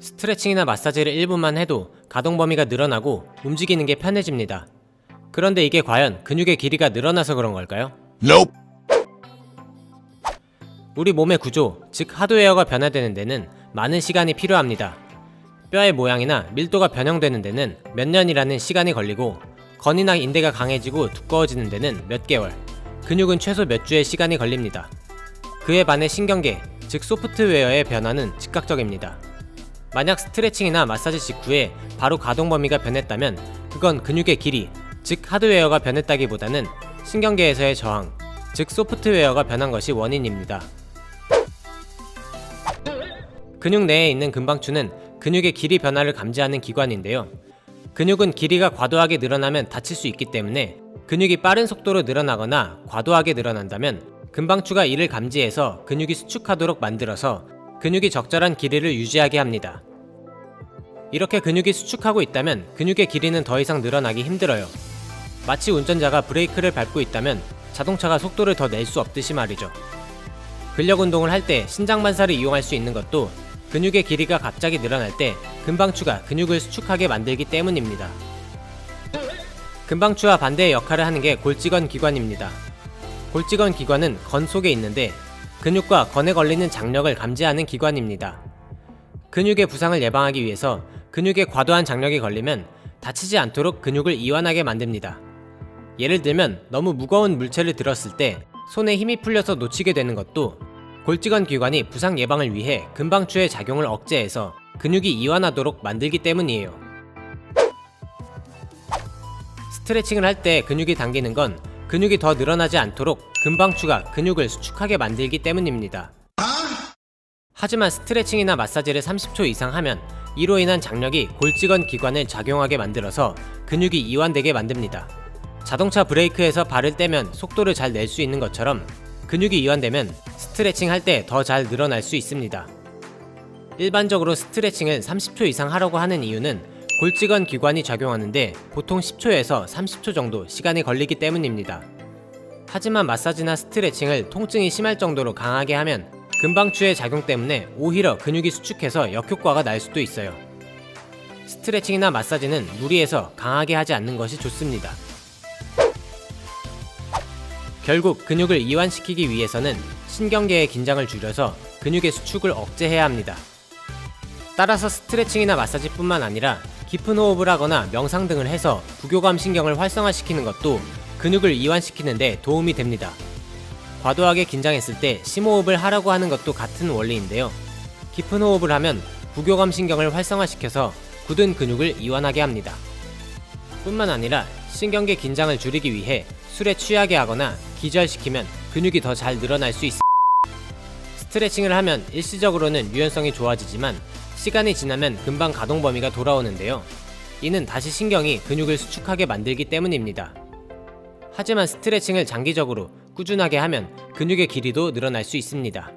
스트레칭이나 마사지를 1분만 해도 가동 범위가 늘어나고 움직이는 게 편해집니다. 그런데 이게 과연 근육의 길이가 늘어나서 그런 걸까요? Nope. 우리 몸의 구조, 즉 하드웨어가 변화되는 데는 많은 시간이 필요합니다. 뼈의 모양이나 밀도가 변형되는 데는 몇 년이라는 시간이 걸리고, 건이나 인대가 강해지고 두꺼워지는 데는 몇 개월, 근육은 최소 몇 주의 시간이 걸립니다. 그에 반해 신경계, 즉 소프트웨어의 변화는 즉각적입니다. 만약 스트레칭이나 마사지 직후에 바로 가동 범위가 변했다면 그건 근육의 길이, 즉 하드웨어가 변했다기보다는 신경계에서의 저항, 즉 소프트웨어가 변한 것이 원인입니다. 근육 내에 있는 근방추는 근육의 길이 변화를 감지하는 기관인데요. 근육은 길이가 과도하게 늘어나면 다칠 수 있기 때문에 근육이 빠른 속도로 늘어나거나 과도하게 늘어난다면 근방추가 이를 감지해서 근육이 수축하도록 만들어서 근육이 적절한 길이를 유지하게 합니다. 이렇게 근육이 수축하고 있다면 근육의 길이는 더 이상 늘어나기 힘들어요. 마치 운전자가 브레이크를 밟고 있다면 자동차가 속도를 더 낼 수 없듯이 말이죠. 근력 운동을 할 때 신장반사를 이용할 수 있는 것도 근육의 길이가 갑자기 늘어날 때 근방추가 근육을 수축하게 만들기 때문입니다. 근방추와 반대의 역할을 하는 게 골직원 기관입니다. 골직원 기관은 건 속에 있는데 근육과 건에 걸리는 장력을 감지하는 기관입니다. 근육의 부상을 예방하기 위해서 근육에 과도한 장력이 걸리면 다치지 않도록 근육을 이완하게 만듭니다. 예를 들면 너무 무거운 물체를 들었을 때 손에 힘이 풀려서 놓치게 되는 것도 골직원 기관이 부상 예방을 위해 근방추의 작용을 억제해서 근육이 이완하도록 만들기 때문이에요. 스트레칭을 할 때 근육이 당기는 건 근육이 더 늘어나지 않도록 근방추가 근육을 수축하게 만들기 때문입니다. 하지만 스트레칭이나 마사지를 30초 이상 하면 이로 인한 장력이 골직원 기관을 작용하게 만들어서 근육이 이완되게 만듭니다. 자동차 브레이크에서 발을 떼면 속도를 잘 낼 수 있는 것처럼 근육이 이완되면 스트레칭 할 때 더 잘 늘어날 수 있습니다. 일반적으로 스트레칭을 30초 이상 하려고 하는 이유는 골직원 기관이 작용하는데 보통 10초에서 30초 정도 시간이 걸리기 때문입니다. 하지만 마사지나 스트레칭을 통증이 심할 정도로 강하게 하면 근방추의 작용 때문에 오히려 근육이 수축해서 역효과가 날 수도 있어요. 스트레칭이나 마사지는 무리해서 강하게 하지 않는 것이 좋습니다. 결국 근육을 이완시키기 위해서는 신경계의 긴장을 줄여서 근육의 수축을 억제해야 합니다. 따라서 스트레칭이나 마사지뿐만 아니라 깊은 호흡을 하거나 명상 등을 해서 부교감 신경을 활성화시키는 것도 근육을 이완시키는 데 도움이 됩니다. 과도하게 긴장했을 때 심호흡을 하라고 하는 것도 같은 원리인데요. 깊은 호흡을 하면 부교감 신경을 활성화시켜서 굳은 근육을 이완하게 합니다. 뿐만 아니라 신경계 긴장을 줄이기 위해 술에 취하게 하거나 기절시키면 근육이 더 잘 늘어날 수 있습니다. 스트레칭을 하면 일시적으로는 유연성이 좋아지지만 시간이 지나면 금방 가동 범위가 돌아오는데요. 이는 다시 신경이 근육을 수축하게 만들기 때문입니다. 하지만 스트레칭을 장기적으로 꾸준하게 하면 근육의 길이도 늘어날 수 있습니다.